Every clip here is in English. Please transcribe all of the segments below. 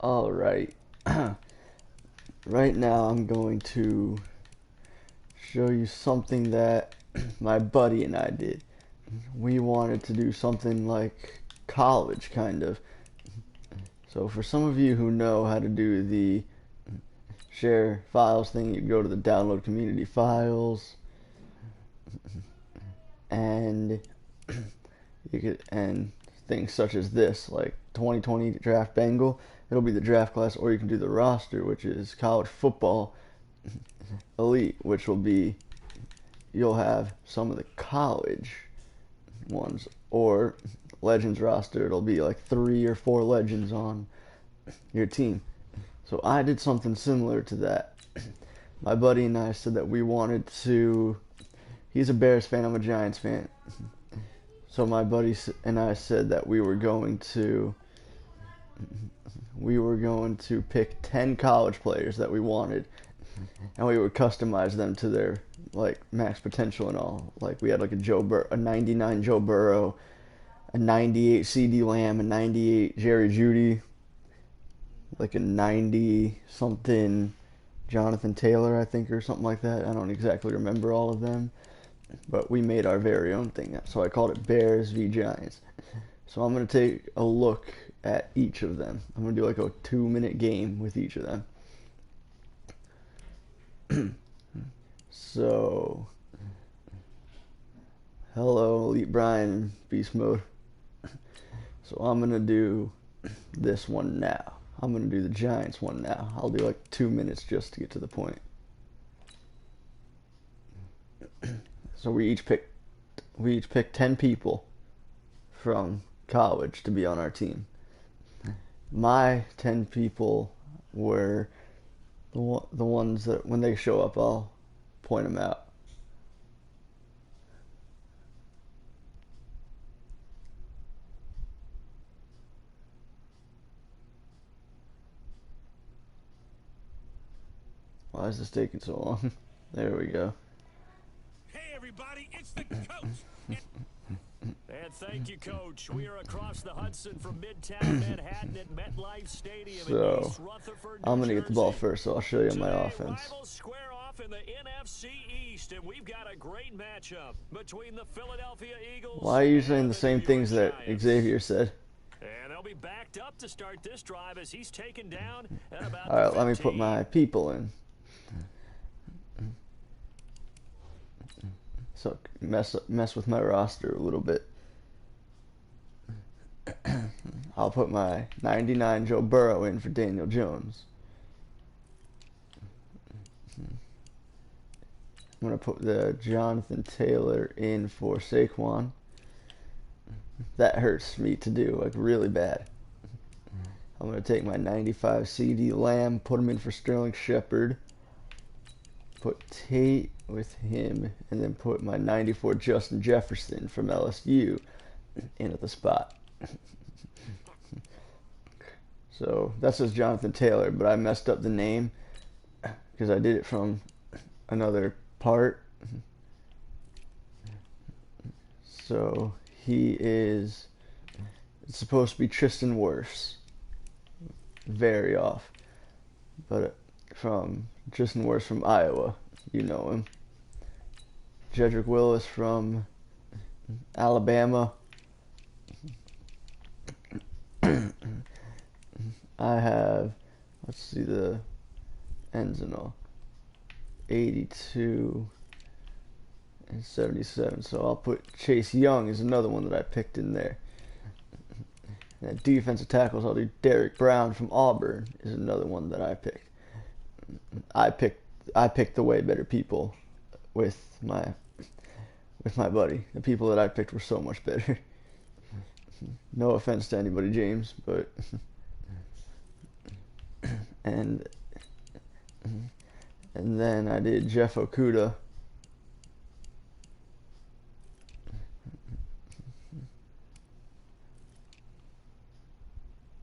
All right. Right now, I'm going to show you something that my buddy and I did. We wanted to do something like college, kind of. So, for some of you who know how to do the share files thing, you go to the download community files, and and things such as this, like 2020 draft Bengal, it'll be the draft class, or you can do the roster, which is college football elite, which will be you'll have some of the college ones, or legends roster, it'll be like 3 or 4 legends on your team. So I did something similar to that. My buddy and I said that we wanted to, he's a Bears fan, I'm a Giants fan, so my buddy and I said that we were going to pick 10 college players that we wanted, and we would customize them to their like max potential and all. Like we had like a 99 Joe Burrow, a 98 CD Lamb, a 98 Jerry Jeudy, like a 90 something Jonathan Taylor, I think, or something like that. I don't exactly remember all of them, but we made our very own thing. So I called it Bears v Giants. So I'm going to take a look at each of them. I'm going to do like a 2-minute game with each of them. So, hello, Elite Brian in Beast Mode. So I'm going to do this one now. I'm going to do the Giants one now. I'll do like 2 minutes just to get to the point. So we each picked 10 people from college to be on our team. My 10 people were the ones that when they show up, I'll point them out. Why is this taking so long? There we go. Hey everybody, it's the coach. And thank you, Coach. We are across the Hudson from Midtown Manhattan at MetLife Stadium in East Rutherford, New I'm gonna get the ball Jersey. first, so I'll show you my Today, offense. rivals square off in the NFC East, and we've got a great matchup between the Philadelphia Eagles. Why are you saying and the same New things York that Giants. Xavier said? And they'll be backed up to start this drive as he's taken down at about All right, the let 15. me put my people in. So mess with my roster a little bit. I'll put my 99 Joe Burrow in for Daniel Jones. I'm going to put the Jonathan Taylor in for Saquon. That hurts me to do, like really bad. I'm going to take my 95 CD Lamb, put him in for Sterling Shepard. Put Tate with him, and then put my 94 Justin Jefferson from LSU in at the spot. So that says Jonathan Taylor, but I messed up the name because I did it from another part. So it's supposed to be Tristan Wirfs. Very off. But from Tristan Wirfs from Iowa, you know him. Jedrick Willis from Alabama. I have, let's see the ends and all, 82 and 77. So I'll put Chase Young is another one that I picked in there. And at defensive tackles, I'll do Derek Brown from Auburn is another one that I picked. I picked the way better people with my buddy. The people that I picked were so much better. No offense to anybody, James, but and then I did Jeff Okuda.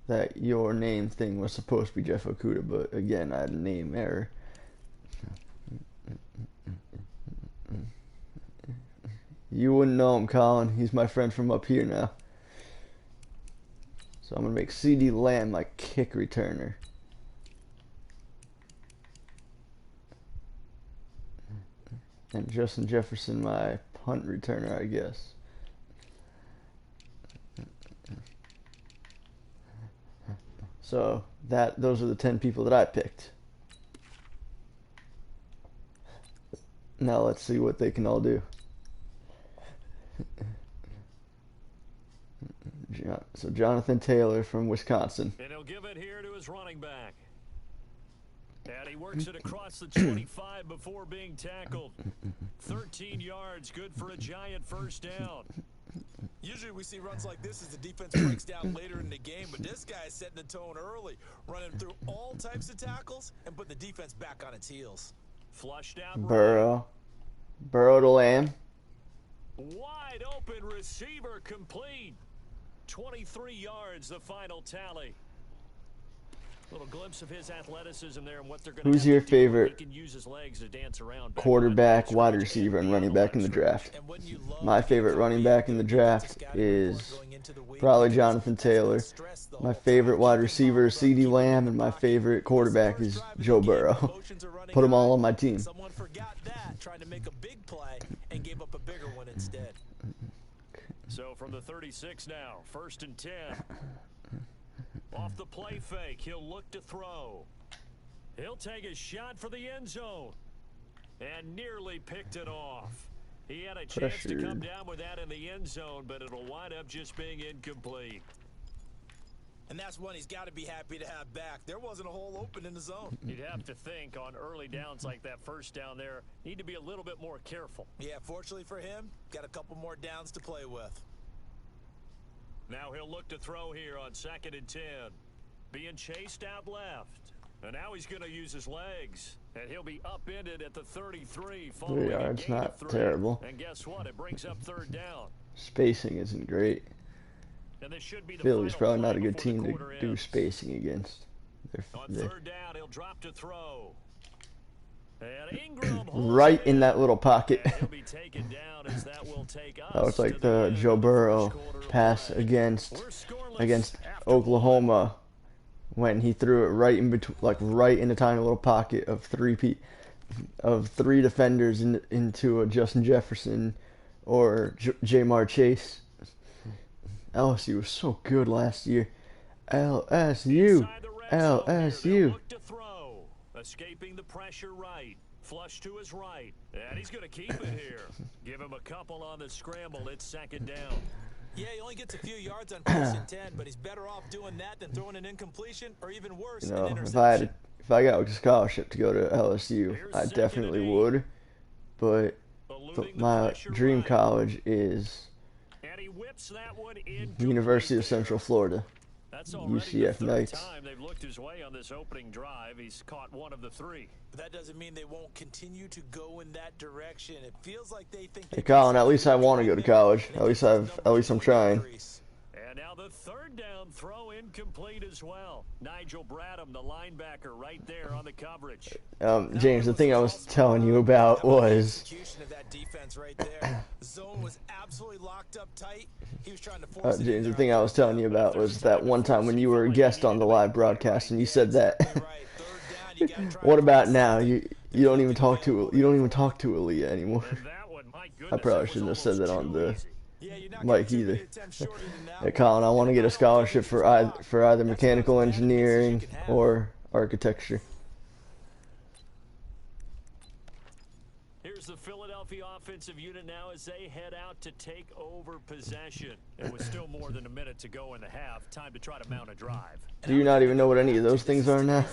That your name thing was supposed to be Jeff Okuda, but again, I had a name error. You wouldn't know him, Colin. He's my friend from up here now. So I'm going to make CeeDee Lamb my kick returner. And Justin Jefferson my punt returner, I guess. So those are the 10 people that I picked. Now let's see what they can all do. So Jonathan Taylor from Wisconsin. And he'll give it here to his running back. And he works it across the 25 before being tackled. 13 yards, good for a giant first down. Usually we see runs like this as the defense breaks down later in the game, but this guy is setting the tone early, running through all types of tackles and putting the defense back on its heels. Flushed out. Burrow to Lamb. Wide open receiver complete. 23 yards, the final tally. Little glimpse of his athleticism there and what they're going to. Who's your favorite he can use his legs to dance around quarterback, wide receiver, and running back in the draft? My favorite running back in the draft is probably Jonathan Taylor. My favorite wide receiver is CeeDee Lamb, and my favorite quarterback is Joe Burrow. Put them all on my team. Someone forgot that, trying to make a big play and gave up a bigger one instead. So from the 36 now, 1st and 10. Off the play fake, he'll look to throw. He'll take a shot for the end zone. And nearly picked it off. He had a chance to come down with that in the end zone, but it'll wind up just being incomplete. And that's one he's got to be happy to have back. There wasn't a hole open in the zone. You'd have to think on early downs like that first down there, need to be a little bit more careful. Yeah, fortunately for him, got a couple more downs to play with. Now he'll look to throw here on 2nd and 10. Being chased out left. And now he's going to use his legs. And he'll be upended at the 33. 3 yards, not terrible. And guess what? It brings up 3rd down. Spacing isn't great. And this should be the Philly's probably not a good team to do spacing against. On 3rd down, he'll drop to throw. And Ingram right in that little pocket. he'll be taken down as that will take us that was like the Joe Burrow pass against Oklahoma when he threw it right in between, like right in a tiny little pocket of three defenders into a Justin Jefferson or Jamar Chase. LSU was so good last year. LSU. Escaping the pressure right. Flush to his right. And he's going to keep it here. Give him a couple on the scramble. It's 2nd down. Yeah, he only gets a few yards on 1st and 10, but he's better off doing that than throwing an incompletion or even worse, an interception. If I got a scholarship to go to LSU, I definitely would. But my dream college is University of Central Florida. That's UCF Knights. Time they've looked his way on this opening drive. He's caught one of the 3. But that doesn't mean they won't continue to go in that direction. It feels like they think. Hey, Colin, at least I want to go to college. At least I'm trying. And now the 3rd down throw incomplete as well. Nigel Bradham, the linebacker, right there on the coverage. James, the thing I was telling you about was that defense right there. Zone was absolutely locked up tight. He was trying to force James, the thing I was telling you about was that one time when you were a guest on the live broadcast and you said that. What about now? You don't even talk to Aaliyah anymore. I probably shouldn't have said that on the mic either. Hey, Colin, I want to get a scholarship for either mechanical engineering or architecture. Here's the Philadelphia offensive unit now as they head out to take over possession. It was still more than a minute to go in the half. Time to try to mount a drive. Do you not even know what any of those things are now?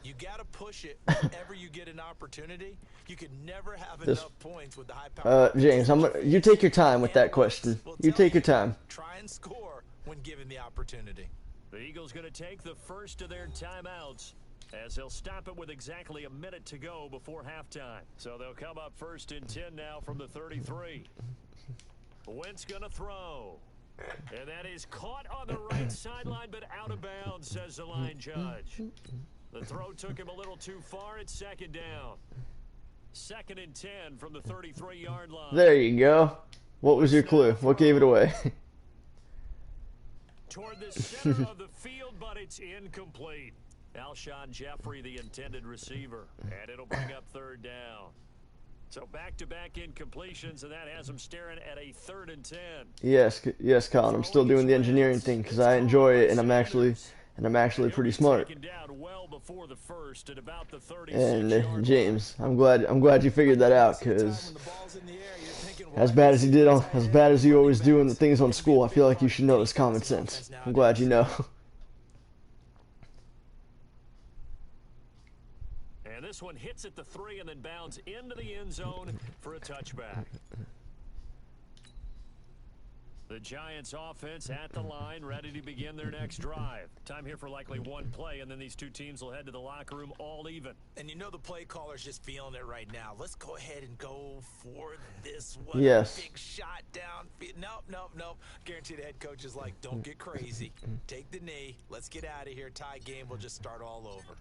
You got to push it whenever you get an opportunity. You can never have enough points with the high power. James, you take your time with that question. You take your time. Try and score when given the opportunity. The Eagles going to take the first of their timeouts as they'll stop it with exactly a minute to go before halftime. So they'll come up 1st and 10 now from the 33. Wentz going to throw. And that is caught on the right sideline, but out of bounds, says the line judge. The throw took him a little too far. It's 2nd down. 2nd and 10 from the 33-yard line. There you go. What was your clue? What gave it away? toward the center of the field, but it's incomplete. Alshon Jeffrey, the intended receiver, and it'll bring up third down. So back-to-back incompletions, and that has him staring at a 3rd and 10. Yes, Colin. I'm still doing the engineering thing because I enjoy it, and I'm actually pretty smart. And James, I'm glad you figured that out, because as bad as you always do in the things on school, I feel like you should know this common sense. I'm glad you know. And this one hits at the 3 and then bounds into the end zone for a touchback. The Giants offense at the line, ready to begin their next drive. Time here for likely one play, and then these two teams will head to the locker room all even. And you know the play caller's just feeling it right now. Let's go ahead and go for this one. Yes. Big shot down. Nope. Guarantee the head coach is like, don't get crazy. Take the knee. Let's get out of here. Tie game. We'll just start all over.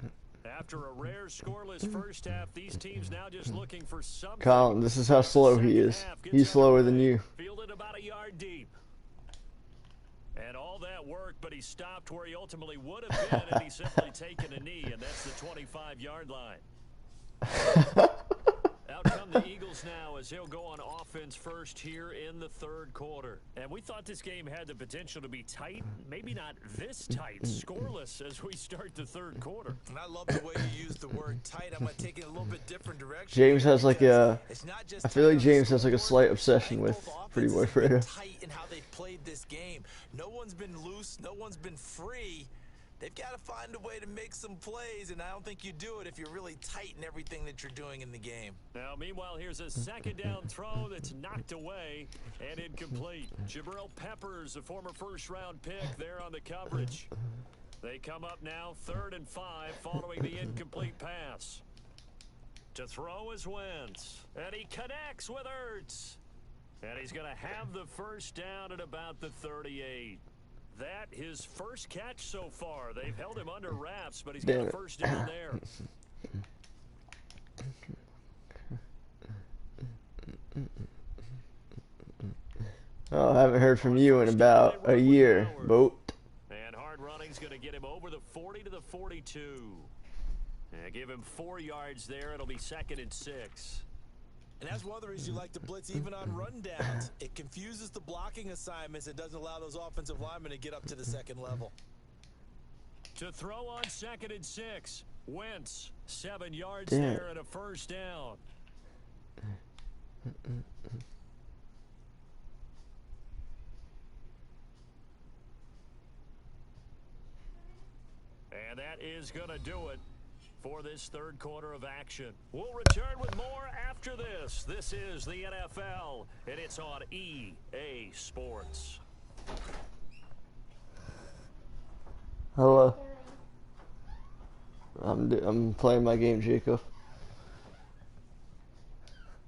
After a rare scoreless first half, these teams now just looking for something. Colin, this is how slow he is. He's slower than you. Fielded about a yard deep. And all that work, but he stopped where he ultimately would have been had he simply taken a knee, and that's the 25-yard line. Out come the Eagles now as he'll go on offense first here in the 3rd quarter. And we thought this game had the potential to be tight, maybe not this tight, scoreless as we start the 3rd quarter. And I love the way you use the word tight. I'm going to take it a little bit different direction. James has like I feel like James has like a slight obsession with Pretty Boy Fredo. Tight in how they've played this game. No one's been loose. No one's been free. They've got to find a way to make some plays, and I don't think you do it if you're really tight in everything that you're doing in the game. Now, meanwhile, here's a 2nd down throw that's knocked away and incomplete. Jabril Peppers, a former 1st-round pick, there on the coverage. They come up now 3rd and 5 following the incomplete pass. To throw is Wentz, and he connects with Ertz. And he's going to have the 1st down at about the 38. That his first catch so far. They've held him under wraps, but he's got a 1st down there. Oh, I haven't heard from you in about a year, Boat. And hard running's going to get him over the 40 to the 42. And give him 4 yards there. It'll be 2nd and 6. And that's one of the reasons you like to blitz even on rundowns. It confuses the blocking assignments. It doesn't allow those offensive linemen to get up to the 2nd level. To throw on 2nd and 6. Wentz, 7 yards there and a 1st down. And that is going to do it for this 3rd quarter of action. We'll return with more after this. This is the NFL, and it's on EA Sports. Hello. I'm playing my game, Jacob.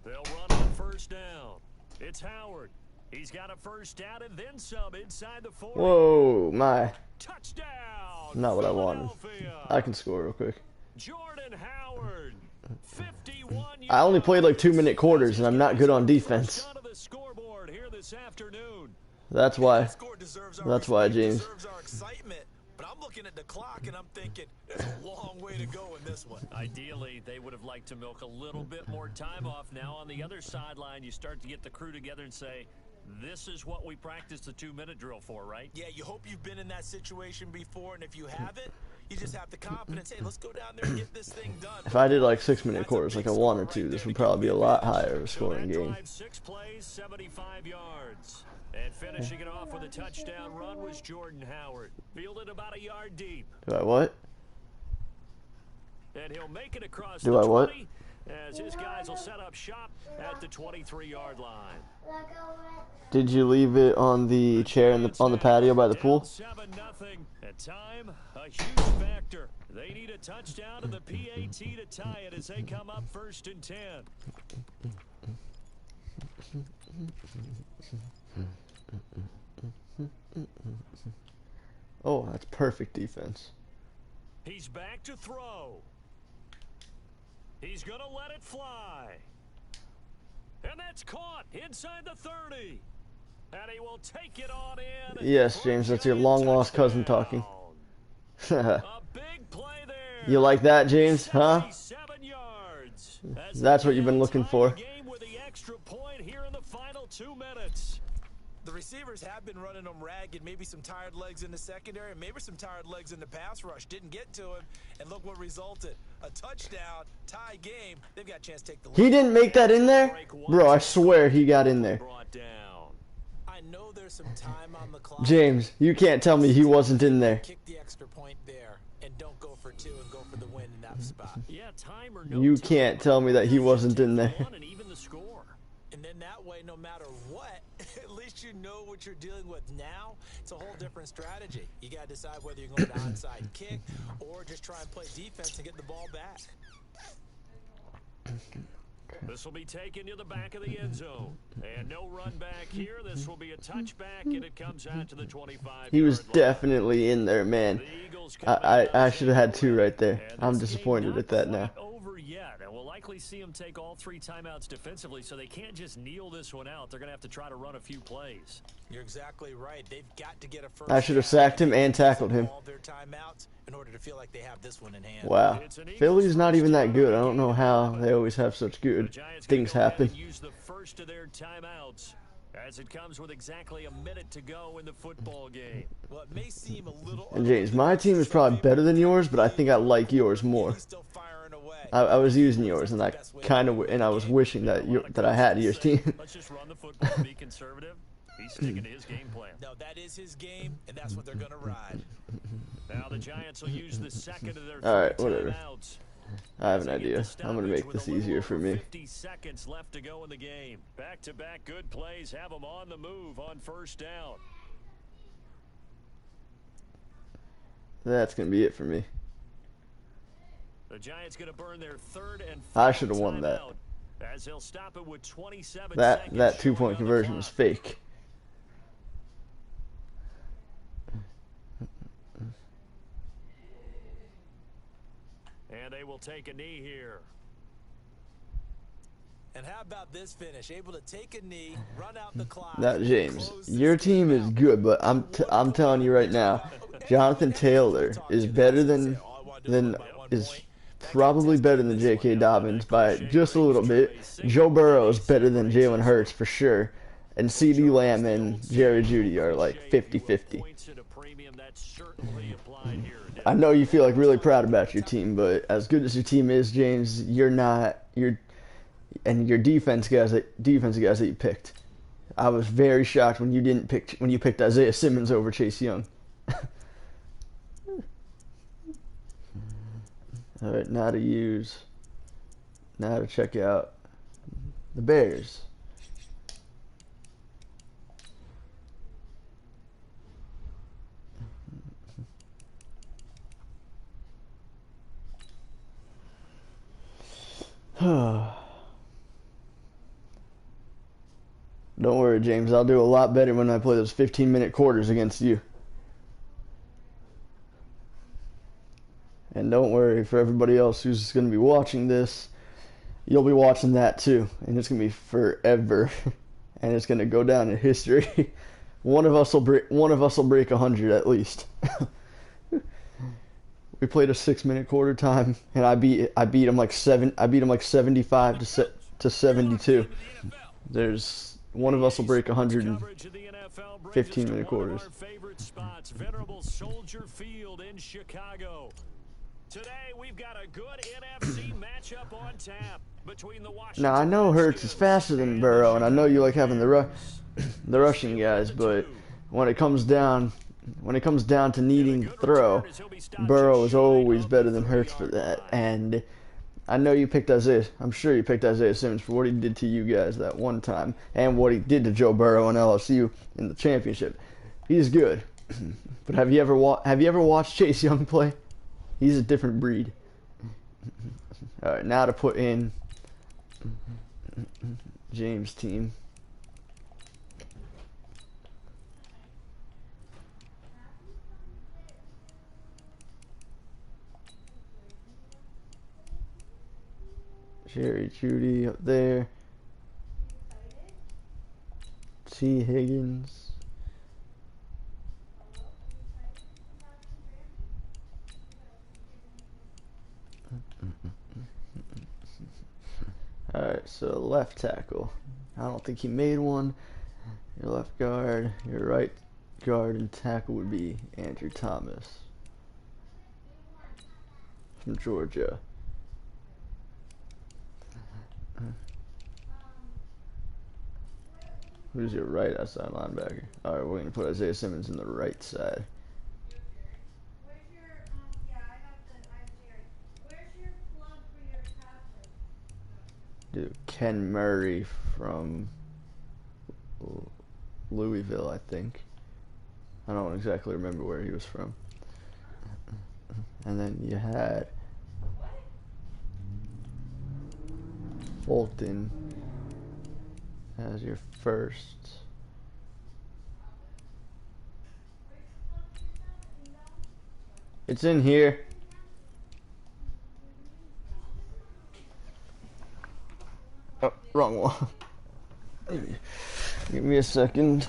They'll run on 1st down. It's Howard. He's got a 1st down and then some inside the 40. Whoa, my. Touchdown. Not what I wanted. I can score real quick. Jordan Howard, 51 I only played like 2-minute quarters, and I'm not good on defense. That's why. That's why, James. But I'm looking at the clock and I'm thinking there's a long way to go in this one. Ideally, they would have liked to milk a little bit more time off. Now on the other sideline, you start to get the crew together and say, this is what we practiced the 2-minute drill for, right? Yeah, you hope you've been in that situation before, and if you haven't, you just have the confidence, hey, let's go down there and get this thing done. If I did like 6-minute quarters like I wanted to, this would probably be a lot higher of a scoring game. 6 plays, 75 yards. And finishing it off with a touchdown run was Jordan Howard. Fielded about a yard deep. Do I what? And he'll make it across Do the I what? 20 as his guys will set up shop at the 23-yard line. Did you leave it on the chair on the patio by the pool? 7-0. At time, a huge factor. They need a touchdown to the PAT to tie it as they come up 1st and 10. Oh, that's perfect defense. He's back to throw. He's going to let it fly. And that's caught inside the 30. And he will take it on in. Yes, James, that's your long-lost cousin talking. A big play there. You like that, James? Huh? 77 yards. That's what you've been looking for. Game with the extra point here in the final 2 minutes. The receivers have been running them ragged. Maybe some tired legs in the secondary, maybe some tired legs in the pass rush. Didn't get to him, and look what resulted. A touchdown, tie game. They've got a chance to take the lead. He didn't make that in there? Bro, I swear he got in there. I know there's some time on the clock. James, you can't tell me he wasn't in there. Kick the extra point there, and don't go for 2 and go for the win in that spot. Yeah, time or no You time, can't tell me that he wasn't in there. and even the score. And then that way, no matter what, at least you know what you're dealing with now. It's a whole different strategy. You got to decide whether you're going to onside kick or just try and play defense and get the ball back. This will be taken to the back of the end zone. And no run back here. This will be a touchback, and it comes out to the 25. He was definitely in there, man. I should have had 2 right there. I'm disappointed at that now. Over yet, and we'll likely see him take all 3 timeouts defensively, so they can't just kneel this one out. They're going to have to try to run a few plays. You're exactly right. They've got to get a first. I should have sacked him and tackled him. All their timeouts in order to feel like they have this one in hand. Wow. Philly's not even that good. I don't know how they always have such good things happen. Use the first of their timeouts as it comes with exactly a minute to go in the football game. Well, it may seem a little. And James, my team is probably better than yours, but I think I like yours more. I was using yours, and I was wishing that I had your team. Let's just run the football and be conservative. He's sticking to his game plan. No, that is his game, and that's what they're going to ride. Now the Giants will use the second of their 3 Alright, whatever. timeouts. I have an idea. I'm going to make this easier for me. 50 seconds left to go in the game. Back-to-back good plays have them on the move on first down. That's going to be it for me. The Giants going to burn their 3rd and I should have won that. as he'll stop it with 27 That seconds 2-point conversion was fake. And they will take a knee here. And how about this finish? Able to take a knee, run out the clock. Now, James, your team is good, but I'm telling you right now, Jonathan Taylor is better than is probably better than J.K. Dobbins by just a little bit. Joe Burrow is better than Jalen Hurts for sure. And C.D. Lamb and Jerry Jeudy are like 50-50. I know you feel like really proud about your team, but as good as your team is, James, you're not. And your defensive guys that you picked. I was very shocked when you picked Isaiah Simmons over Chase Young. All right, now to check out the Bears. Don't worry, James. I'll do a lot better when I play those 15-minute quarters against you. And don't worry, for everybody else who's going to be watching this, you'll be watching that too. And it's going to be forever. And it's going to go down in history. One of us will break 100 at least. We played a 6-minute quarter time, and I beat him like 75 to 72. There's one of us will break 100 in 15-minute quarters. Venerable Soldier Field in Chicago. Today we've got a good NFC matchup on tap between the Washington. Now I know Hurts is faster than Burrow, and I know you like having the rushing guys, but when it comes down to needing to throw, Burrow is always better than Hurts for that. And I know you picked Isaiah. I'm sure you picked Isaiah Simmons for what he did to you guys that one time, and what he did to Joe Burrow and LSU in the championship. He's good, but have you ever watched Chase Young play? He's a different breed. All right, now to put in James' team. Jerry Jeudy up there. T. Higgins. Alright, so left tackle. I don't think he made one. Your left guard, your right guard and tackle would be Andrew Thomas from Georgia. Who's your right outside linebacker? Alright, we're going to put Isaiah Simmons in the right side. Do Ken Murray from Louisville, I think. I don't exactly remember where he was from. And then you had Fulton as your first. It's in here. Oh, wrong one. Give me a second.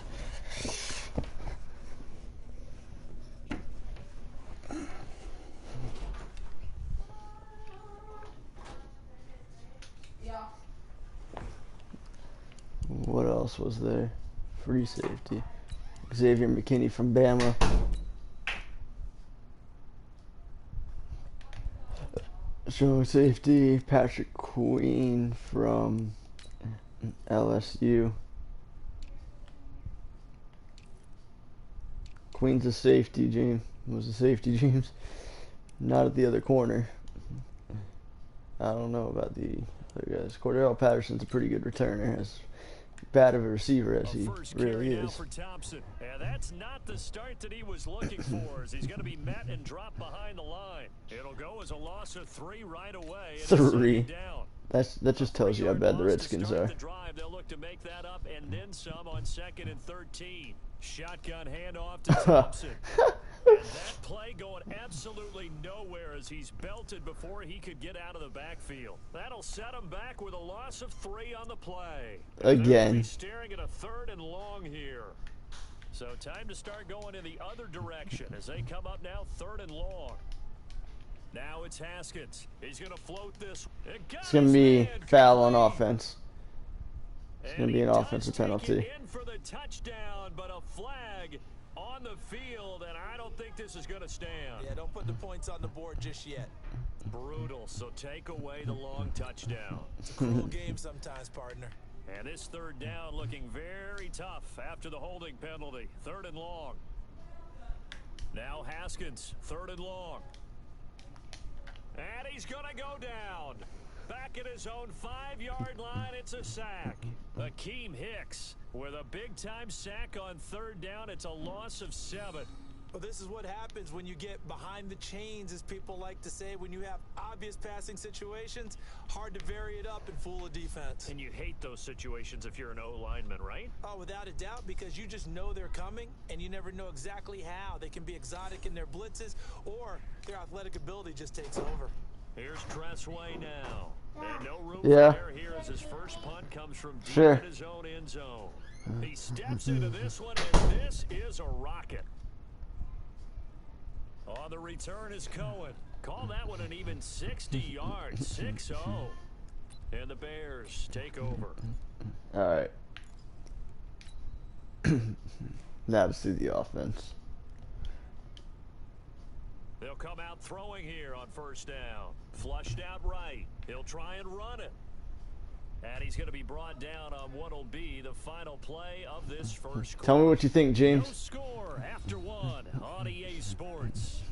What else was there? Free safety. Xavier McKinney from Bama. Strong safety. Patrick Queen from LSU. Queen's a safety, James. Was a safety, James. Not at the other corner. I don't know about the other guys. Cordell Patterson's a pretty good returner. As bad of a receiver as he really is. For Thompson. And that's not the start that he was looking for, as he's going to be met and dropped behind the line. It'll go as a loss of 3 right away. 3. That just tells you how bad the Redskins are. They'll look to make that up and then some on 2nd and 13. Shotgun handoff to Thompson. And that play going absolutely nowhere as he's belted before he could get out of the backfield. That'll set him back with a loss of 3 on the play. Again. Staring at a 3rd and long here. So time to start going in the other direction as they come up now 3rd and long. Now it's Haskins. He's going to float this. It's going to be foul on offense. It's going to be an offensive penalty. In for the touchdown, but a flag on the field, and I don't think this is going to stand. Yeah, don't put the points on the board just yet. Brutal, so take away the long touchdown. It's a cruel game sometimes, partner. And this 3rd down looking very tough after the holding penalty. 3rd and long. Now Haskins, 3rd and long. And he's going to go down. Back at his own 5-yard line, it's a sack. Akeem Hicks with a big-time sack on 3rd down. It's a loss of 7. Well, this is what happens when you get behind the chains, as people like to say. When you have obvious passing situations, hard to vary it up and fool a defense. And you hate those situations if you're an O-lineman, right? Oh, without a doubt, because you just know they're coming, and you never know exactly how. They can be exotic in their blitzes, or their athletic ability just takes over. Here's Tressway now. And no room for error here as his first punt comes from deep in his own end zone. He steps into this one, and this is a rocket. On the return is Cohen. Call that one an even 60 yards, 6-0. And the Bears take over. All right. Now let's do the offense. They'll come out throwing here on 1st down. Flushed out right. He'll try and run it. And he's going to be brought down on what will be the final play of this first quarter. Tell me what you think, James. No score after 1 on EA Sports.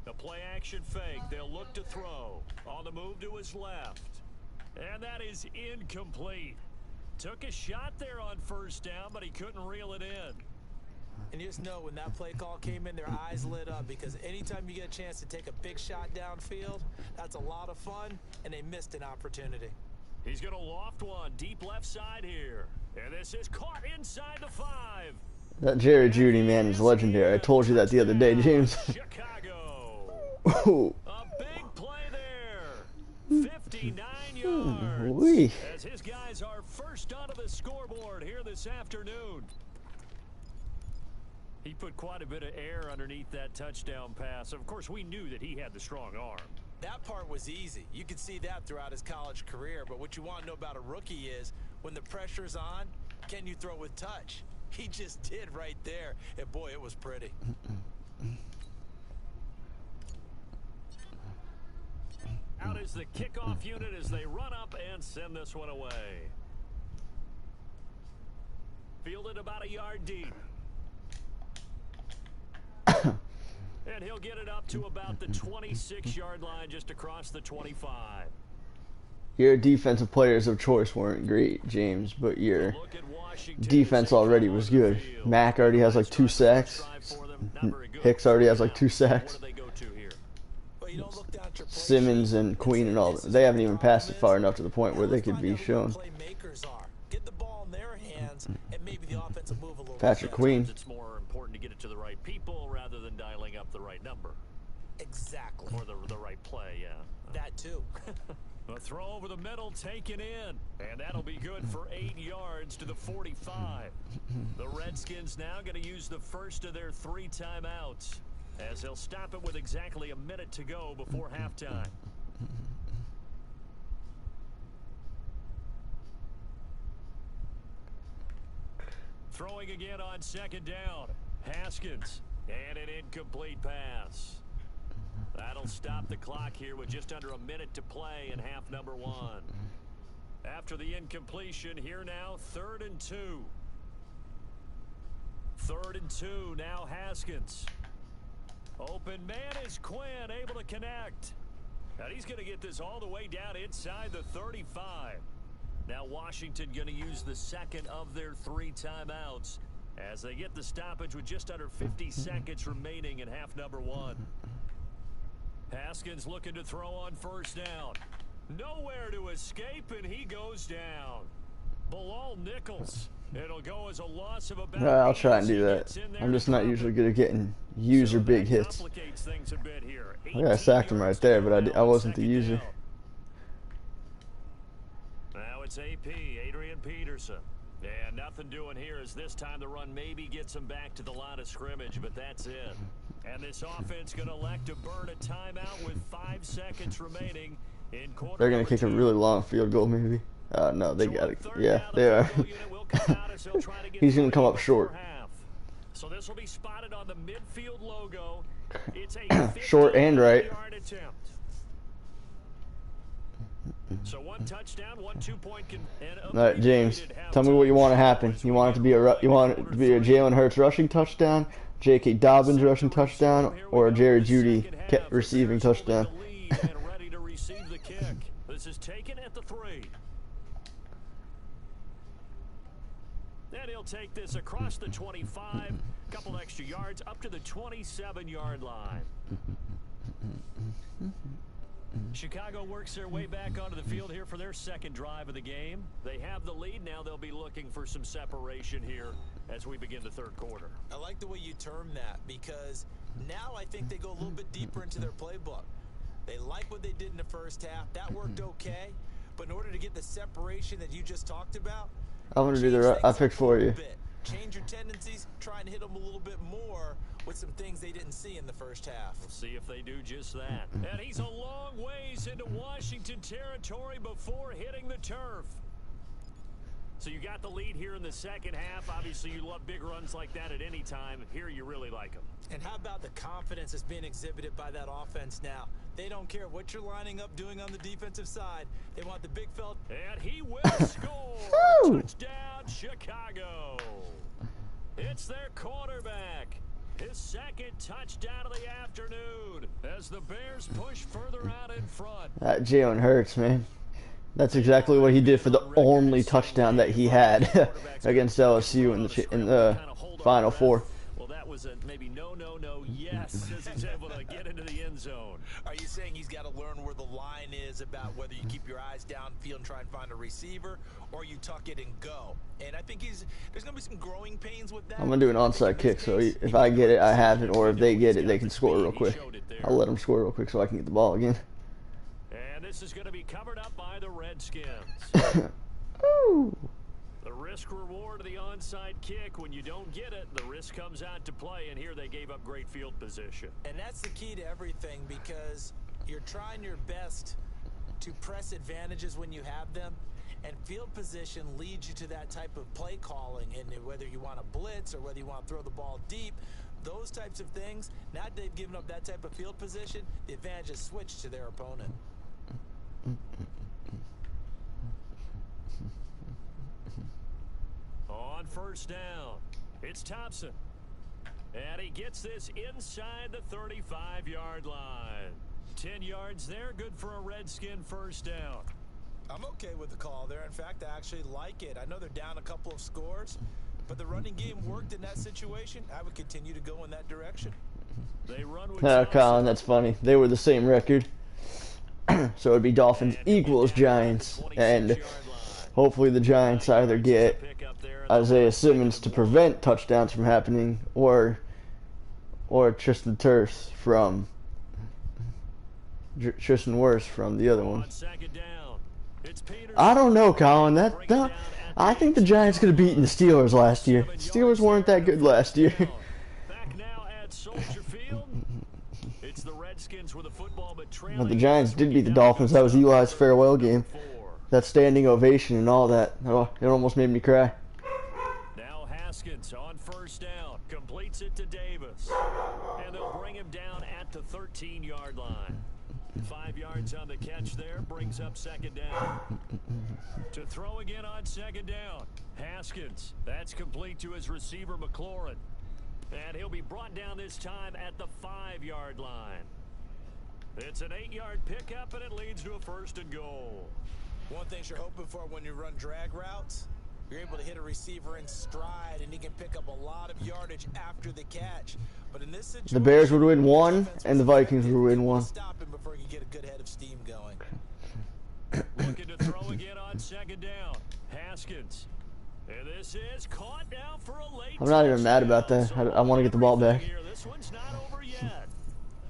The play action fake. They'll look to throw. On the move to his left. And that is incomplete. Took a shot there on 1st down, but he couldn't reel it in. And you just know when that play call came in, their eyes lit up, because anytime you get a chance to take a big shot downfield, that's a lot of fun, and they missed an opportunity. He's going to loft one deep left side here. And this is caught inside the 5. That Jerry Judy man is legendary. I told you that the other day, James. Chicago. Oh, A big play there. 59 yards. wee. As his guys are first onto the scoreboard here this afternoon. He put quite a bit of air underneath that touchdown pass. Of course, we knew that he had the strong arm. That part was easy. You could see that throughout his college career. But what you want to know about a rookie is when the pressure's on, can you throw with touch? He just did right there. And boy, it was pretty. Out is the kickoff unit as they run up and send this one away. Fielded about a yard deep. And he'll get it up to about the 26-yard line, just across the 25. Your defensive players of choice weren't great, James, but your defense already was good. Mack already has like 2 sacks. Hicks already has like 2 sacks. Simmons and Queen and all, they haven't even passed it far enough to the point where they could be shown. Patrick Queen. It's more important to get it to the right people rather than dialing up the right number. Exactly. Or the right play, yeah. That too. A throw over the middle taken in, and that'll be good for 8 yards to the 45. The Redskins now going to use the first of their 3 timeouts, as they'll stop it with exactly a minute to go before halftime. Throwing again on second down. Haskins, and an incomplete pass. That'll stop the clock here with just under a minute to play in half number 1. After the incompletion, here now, 3rd and 2. 3rd and 2, now Haskins. Open man is Quinn, able to connect. And he's going to get this all the way down inside the 35. Now Washington going to use the second of their 3 timeouts as they get the stoppage with just under 50 seconds remaining in half number 1. Haskins looking to throw on first down. Nowhere to escape, and he goes down. Bilal Nichols. It'll go as a loss of about. I'll try and do that. I'm just not usually good at getting user big hits. Yeah, I sacked him right there, but I wasn't the user. Now it's AP, Adrian Peterson. And nothing doing here as this time the run maybe gets him back to the line of scrimmage, but that's it. And this offense going to elect to burn a timeout with 5 seconds remaining in quarter. They're going to kick a really long field goal maybe. No, they got it. Yeah, they are. He's going to come up short. So this will be spotted on the midfield logo. It's a short and right. Attempt. So 1 touchdown, 1 2-point. All right, James, tell me what you want to happen. You want it to be a Jalen Hurts rushing touchdown, J.K. Dobbins rushing touchdown, or a Jerry Judy receiving touchdown? Ready to receive the kick. This is taken at the 3. And he'll take this across the 25, couple extra yards up to the 27-yard line. Chicago works their way back onto the field here for their second drive of the game. They have the lead. Now they'll be looking for some separation here as we begin the 3rd quarter. I like the way you term that, because now I think they go a little bit deeper into their playbook. They like what they did in the first half. That worked okay. But in order to get the separation that you just talked about, I'm going to do the I picked for you. Change your tendencies, try and hit them a little bit more with some things they didn't see in the first half. We'll see if they do just that. And he's a long ways into Washington territory before hitting the turf. So you got the lead here in the second half. Obviously, you love big runs like that at any time. Here, you really like them. And how about the confidence that's being exhibited by that offense now? They don't care what you're lining up doing on the defensive side. They want the big fella. And he will score. Touchdown, Chicago. It's their quarterback. His second touchdown of the afternoon as the Bears push further out in front. That Jalen Hurts, man. That's exactly what he did for the only touchdown that he had against LSU in the Final Four. was a maybe no, yes, as he's able to get into the end zone. Are you saying he's got to learn where the line is about whether you keep your eyes downfield and try and find a receiver, or you tuck it and go? And I think there's going to be some growing pains with that. I'm going to do an onside kick, so if I get it, I have it, or if they get it, they can score real quick. I'll let them score real quick so I can get the ball again. And this is going to be covered up by the Redskins. Ooh. The risk reward of the onside kick, when you don't get it, the risk comes out to play, and here they gave up great field position. And that's the key to everything, because you're trying your best to press advantages when you have them, and field position leads you to that type of play calling. And whether you want to blitz or whether you want to throw the ball deep, those types of things, now that they've given up that type of field position, the advantage is switched to their opponent. On first down, it's Thompson. And he gets this inside the 35-yard line. 10 yards there, good for a Redskin first down. I'm okay with the call there. In fact, I actually like it. I know they're down a couple of scores, but the running game worked in that situation. I would continue to go in that direction. They run with Colin, that's funny. They were the same record. So it'd be Dolphins equals Giants, and hopefully the Giants either get Isaiah Simmons to prevent touchdowns from happening, or Tristan Wirfs from the other one. I don't know, Colin. I think the Giants could have beaten the Steelers last year. Steelers weren't that good last year. Back now at Soldier Field. It's the Redskins with the football, but the Giants did beat the Dolphins. That was Eli's farewell game. That standing ovation and all that. Oh, it almost made me cry. Now Haskins on first down. Completes it to Davis. And they'll bring him down at the 13-yard line. 5 yards on the catch there. Brings up second down. To throw again on second down. Haskins. That's complete to his receiver, McLaurin. And he'll be brought down this time at the 5-yard line. It's an 8-yard pickup, and it leads to a first and goal. One thing you're hoping for when you run drag routes, you're able to hit a receiver in stride, and he can pick up a lot of yardage after the catch. But in this situation, the Bears would win one, and the Vikings would win one. Stop him before you get a good head of steam going. Looking to throw again on second down. Haskins. And this is caught now for a late I'm not even mad about that. I want to get the ball back. This one's not over yet.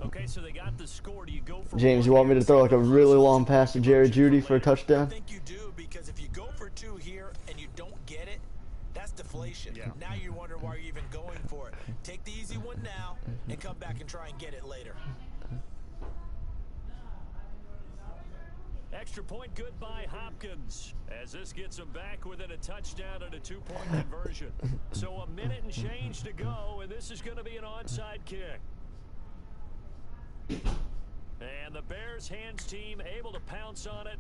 Okay, so they got the score. Do you go for James, you want me to throw like a really long pass to Jerry Jeudy for a touchdown? I think you do, because if you go for two here and you don't get it, that's deflation. Yeah. Now you wonder why you're even going for it. Take the easy one now and come back and try and get it later. Extra point good by Hopkins, as this gets them back within a touchdown and a 2-point conversion. So a minute and change to go, and this is going to be an onside kick. And the Bears hands team able to pounce on it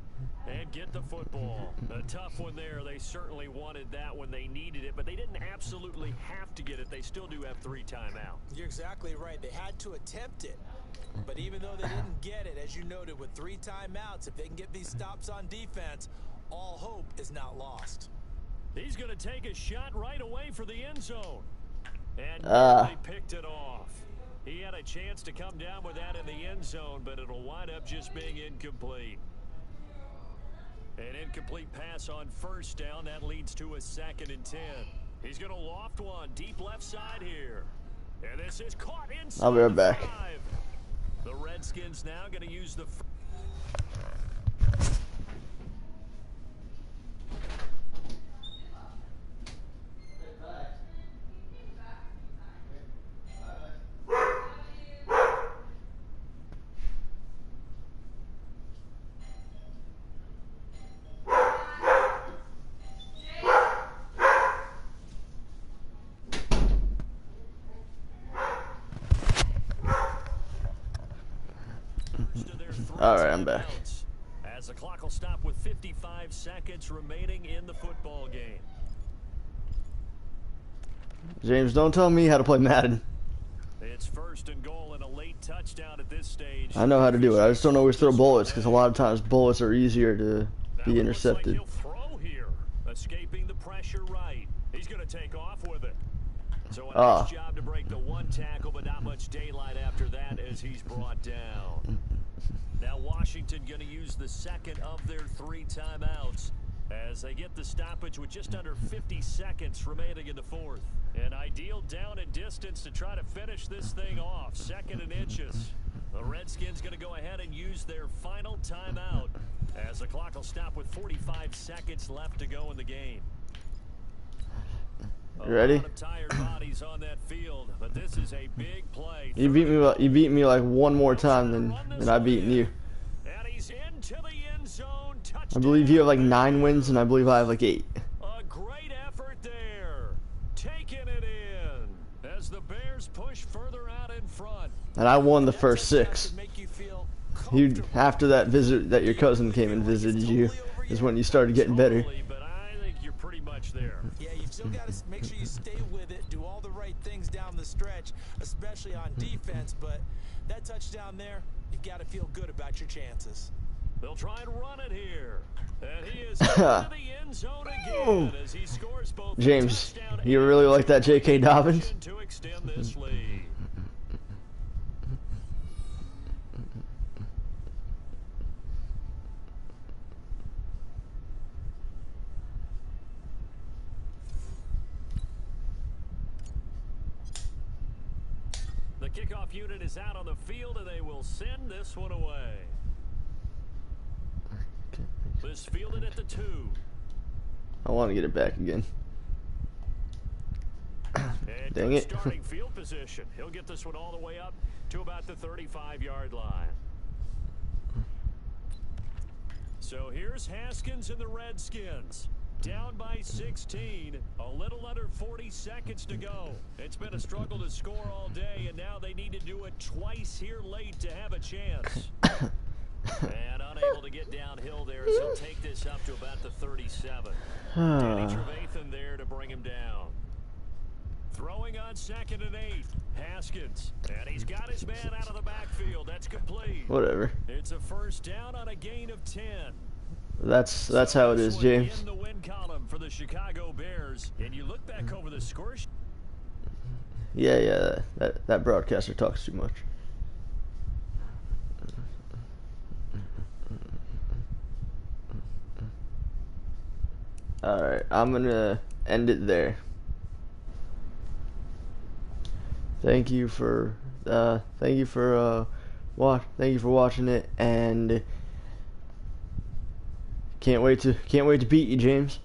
and get the football. A tough one there. They certainly wanted that when they needed it, but they didn't absolutely have to get it. They still do have 3 timeouts. You're exactly right. They had to attempt it. But even though they didn't get it, as you noted, with 3 timeouts, if they can get these stops on defense, all hope is not lost. He's going to take a shot right away for the end zone. And they picked it off. He had a chance to come down with that in the end zone, but it'll wind up just being incomplete. An incomplete pass on first down. That leads to a 2nd and 10. He's going to loft one deep left side here. And this is caught inside. I'll be right back. The Redskins now going to use the... All right, I'm back. As the clock will stop with 55 seconds remaining in the football game. James, don't tell me how to play Madden. It's first and goal and a late touchdown at this stage. I know how to do it. I just don't always throw bullets, because a lot of times bullets are easier to be intercepted. Like he'll throw here, escaping the pressure right. He's going to take off with it. So a nice job to break the one tackle, but not much daylight after that as he's brought down. Now Washington going to use the second of their 3 timeouts as they get the stoppage with just under 50 seconds remaining in the fourth. An ideal down and distance to try to finish this thing off. 2nd and inches. The Redskins going to go ahead and use their final timeout as the clock will stop with 45 seconds left to go in the game. You ready? A lot of tired bodies on that field, but this is a big play. You beat me like one more time than I beaten you. And he's into the end zone. I believe you have like 9 wins, and I believe I have like 8. A great effort there. Taking it in as the Bears push further out in front. And I won the first 6. You, after that visit that your cousin came and visited you, is when you started getting better. But I think you're pretty much there. Yeah, you've still got to make sure you stay with it, do all the right things down the stretch, especially on defense. But that touchdown there, you've got to feel good about your chances. They'll try and run it here. And he is into the end zone again as he scores both. James, you really like that J.K. Dobbins? To extend this lead. The kickoff unit is out on the field, and they will send this one away. This fielded at the 2. I want to get it back again. And Dang it. starting field position. He'll get this one all the way up to about the 35-yard line. So here's Haskins and the Redskins. Down by 16, a little under 40 seconds to go. It's been a struggle to score all day, and now they need to do it twice here late to have a chance. And unable to get downhill there, so he'll take this up to about the 37. Danny Trevathan there to bring him down. Throwing on 2nd and 8. Haskins. And he's got his man out of the backfield. That's complete. Whatever. It's a first down on a gain of 10. That's how it is, James. In the win column for the Chicago Bears, and you look back over the score. Yeah. That broadcaster talks too much. All right, I'm gonna end it there. Thank you for watching it, and can't wait to beat you, James.